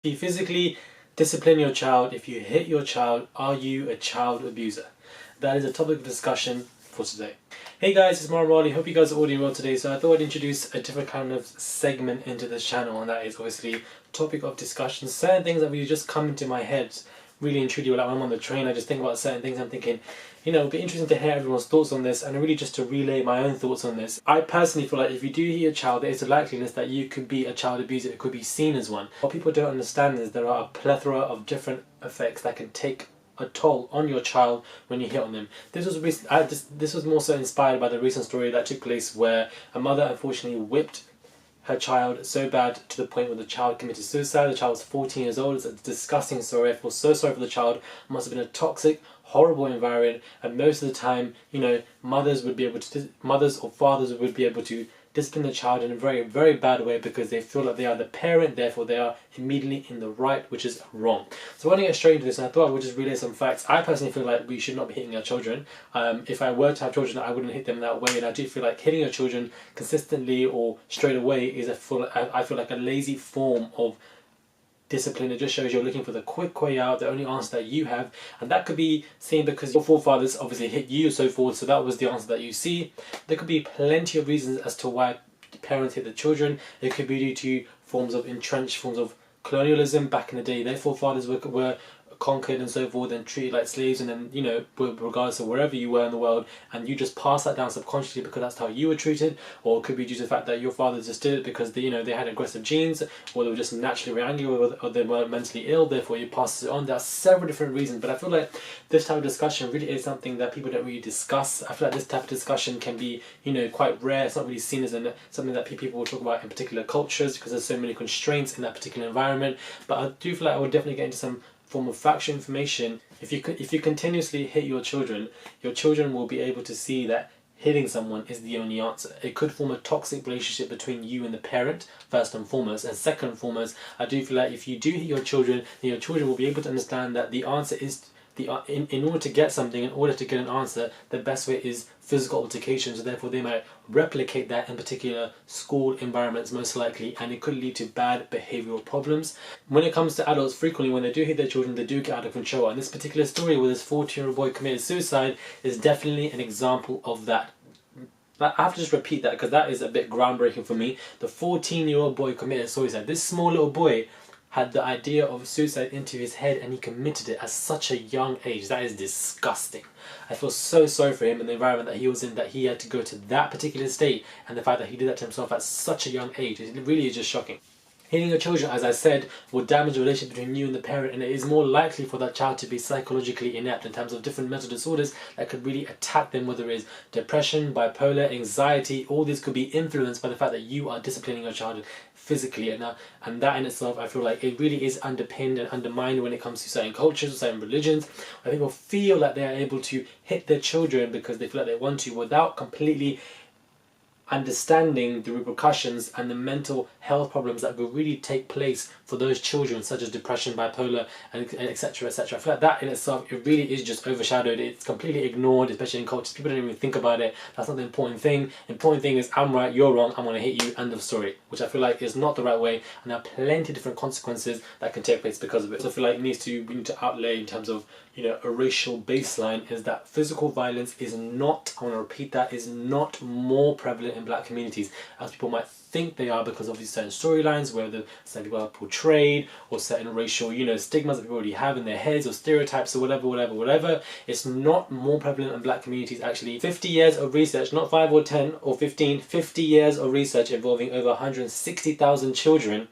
If you physically discipline your child, if you hit your child, are you a child abuser? That is a topic of discussion for today. Hey guys, it's Marwan. Hope you guys are all doing well today. So I thought I'd introduce a different kind of segment into this channel, and that is obviously topic of discussion. Certain things that really just come into my head really and truly, like when I'm on the train, I just think about certain things. I'm thinking, it'd be interesting to hear everyone's thoughts on this and really just to relay my own thoughts on this. I personally feel like if you do hit your child, there is a likeliness that you could be a child abuser. It could be seen as one. What people don't understand is there are a plethora of different effects that can take a toll on your child when you hit on them. This was more so inspired by the recent story that took place where a mother unfortunately whipped her child so bad to the point where the child committed suicide. The child was 14 years old. It's a disgusting story. I feel so sorry for the child. It must have been a toxic, horrible environment, and most of the time, mothers or fathers would be able to discipline the child in a very, very bad way because they feel like they are the parent, therefore they are immediately in the right, which is wrong. So I want to get straight into this, and I thought I would just relay some facts. I personally feel like we should not be hitting our children. If I were to have children, I wouldn't hit them that way, and I do feel like hitting your children consistently or straight away is I feel like a lazy form of discipline. It just shows you're looking for the quick way out, the only answer that you have, and that could be seen because your forefathers obviously hit you and so forth, so that was the answer that you see. There could be plenty of reasons as to why parents hit the children. It could be due to entrenched forms of colonialism back in the day. Their forefathers were conquered and so forth and treated like slaves, and then regardless of wherever you were in the world, and you just pass that down subconsciously because that's how you were treated. Or it could be due to the fact that your fathers just did it because they had aggressive genes, or they were just naturally angry, or they were mentally ill, therefore you pass it on. There are several different reasons, but I feel like this type of discussion really is something that people don't really discuss. I feel like this type of discussion can be quite rare. It's not really seen as something that people will talk about in particular cultures because there's so many constraints in that particular environment. But I do feel like I would definitely get into some form of factual information. If you continuously hit your children will be able to see that hitting someone is the only answer. It could form a toxic relationship between you and the parent, first and foremost. And second and foremost, I do feel like if you do hit your children, then your children will be able to understand that the answer is in order to get something, in order to get an answer, the best way is physical altercation. So therefore they might replicate that in particular school environments most likely, and it could lead to bad behavioral problems. When it comes to adults, frequently when they do hit their children, they do get out of control. And this particular story where this 14-year-old boy committed suicide is definitely an example of that. I have to just repeat that because that is a bit groundbreaking for me. The 14-year-old boy committed suicide. This small little boy had the idea of suicide into his head and he committed it at such a young age. That is disgusting. I feel so sorry for him and the environment that he was in, that he had to go to that particular state, and the fact that he did that to himself at such a young age. It really is just shocking. Hitting your children, as I said, will damage the relationship between you and the parent, and it is more likely for that child to be psychologically inept in terms of different mental disorders that could really attack them, whether it is depression, bipolar, anxiety. All this could be influenced by the fact that you are disciplining your child physically, and that in itself, I feel like it really is underpinned and undermined when it comes to certain cultures or certain religions, where people feel like they are able to hit their children because they feel like they want to, without completely understanding the repercussions and the mental health problems that will really take place for those children, such as depression, bipolar, and etc, etc. I feel like that in itself, it really is just overshadowed. It's completely ignored, especially in cultures. People don't even think about it. That's not the important thing. The important thing is, I'm right, you're wrong, I'm going to hit you, end of story, which I feel like is not the right way, and there are plenty of different consequences that can take place because of it. So I feel like we need to outlay in terms of a racial baseline, is that physical violence is not, I want to repeat that, is not more prevalent in black communities as people might think they are, because of these certain storylines where certain people are portrayed, or certain racial stigmas that people already have in their heads, or stereotypes, or whatever. It's not more prevalent in black communities. Actually, 50 years of research, not 5 or 10 or 15, 50 years of research involving over 160,000 children,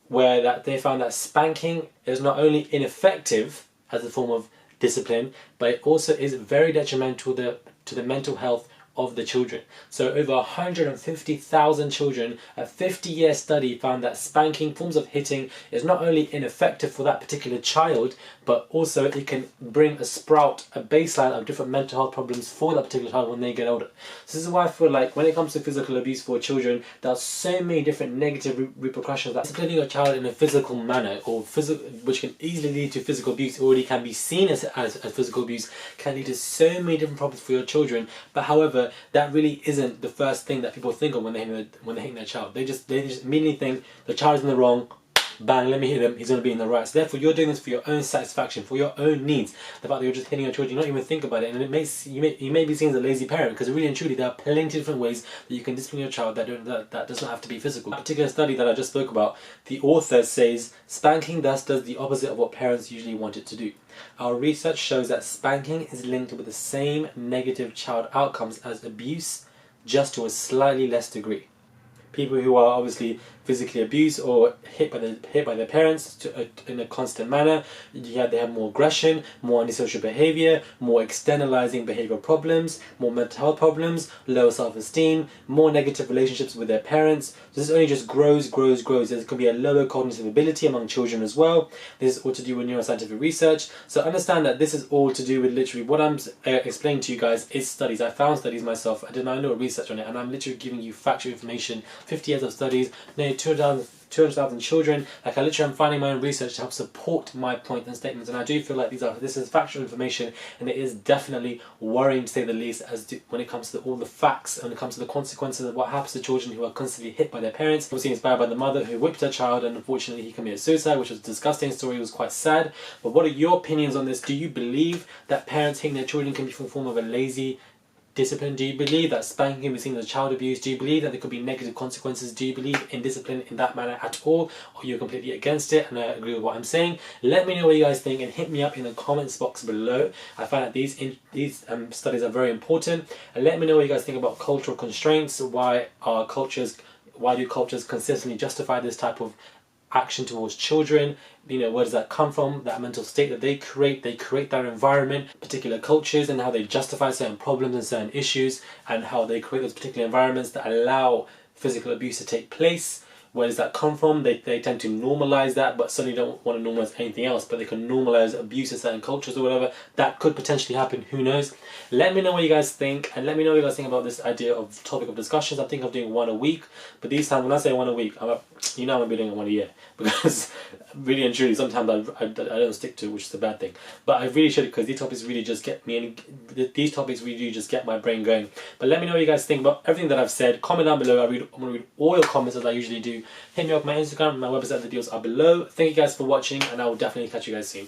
where that they found that spanking is not only ineffective as a form of discipline, but it also is very detrimental to the mental health of the children. So over 150,000 children, a 50-year study found that spanking, forms of hitting, is not only ineffective for that particular child, but also it can bring a baseline of different mental health problems for that particular child when they get older. So this is why I feel like when it comes to physical abuse for children, there are so many different negative repercussions. That disciplining a child in a physical manner, or which can easily lead to physical abuse, already can be seen as physical abuse, can lead to so many different problems for your children. But however, that really isn't the first thing that people think of when they hit their child. They just immediately think the child is in the wrong, bang, let me hit him, he's going to be in the right. So therefore, you're doing this for your own satisfaction, for your own needs. The fact that you're just hitting your children, you don't even think about it, and you may be seen as a lazy parent, because really and truly, there are plenty of different ways that you can discipline your child that does not have to be physical. A particular study that I just spoke about, the author says, spanking thus does the opposite of what parents usually want it to do. Our research shows that spanking is linked with the same negative child outcomes as abuse, just to a slightly less degree. People who are obviously physically abused or hit by their parents in a constant manner, they have more aggression, more antisocial behavior, more externalizing behavioral problems, more mental health problems, lower self-esteem, more negative relationships with their parents. So this only just grows. There can be a lower cognitive ability among children as well. This is all to do with neuroscientific research. So understand that this is all to do with literally what I'm explaining to you guys is studies. I found studies myself. I did my own little research on it, and I'm literally giving you factual information. 50 years of studies, nearly 200,000 children. Like, I literally am finding my own research to help support my points and statements, and I do feel like this is factual information, and it is definitely worrying to say the least when it comes to all the facts, when it comes to the consequences of what happens to children who are constantly hit by their parents. Obviously inspired by the mother who whipped her child, and unfortunately he committed suicide, which was a disgusting story. It was quite sad. But what are your opinions on this? Do you believe that parents hitting their children can be some form of a lazy discipline? Do you believe that spanking can be seen as child abuse? Do you believe that there could be negative consequences? Do you believe in discipline in that manner at all? Or you're completely against it and I agree with what I'm saying? Let me know what you guys think and hit me up in the comments box below. I find that these studies are very important. And let me know what you guys think about cultural constraints. Why do cultures consistently justify this type of action towards children? Where does that come from? That mental state that they create that environment, particular cultures, and how they justify certain problems and certain issues, and how they create those particular environments that allow physical abuse to take place. Where does that come from? They tend to normalize that, but certainly don't want to normalize anything else, but they can normalize abuse in certain cultures or whatever. That could potentially happen, who knows? Let me know what you guys think, and let me know what you guys think about this idea of topic of discussions. I think of doing one a week, but this time, when I say one a week, I'm going to be doing one a year, because really and truly, sometimes I don't stick to it, which is a bad thing. But I really should, because these topics really just get me, and these topics really just get my brain going. But let me know what you guys think about everything that I've said. Comment down below. I'm going to read all your comments as I usually do. Hit me up on my Instagram, my website, the deals are below. Thank you guys for watching, and I will definitely catch you guys soon.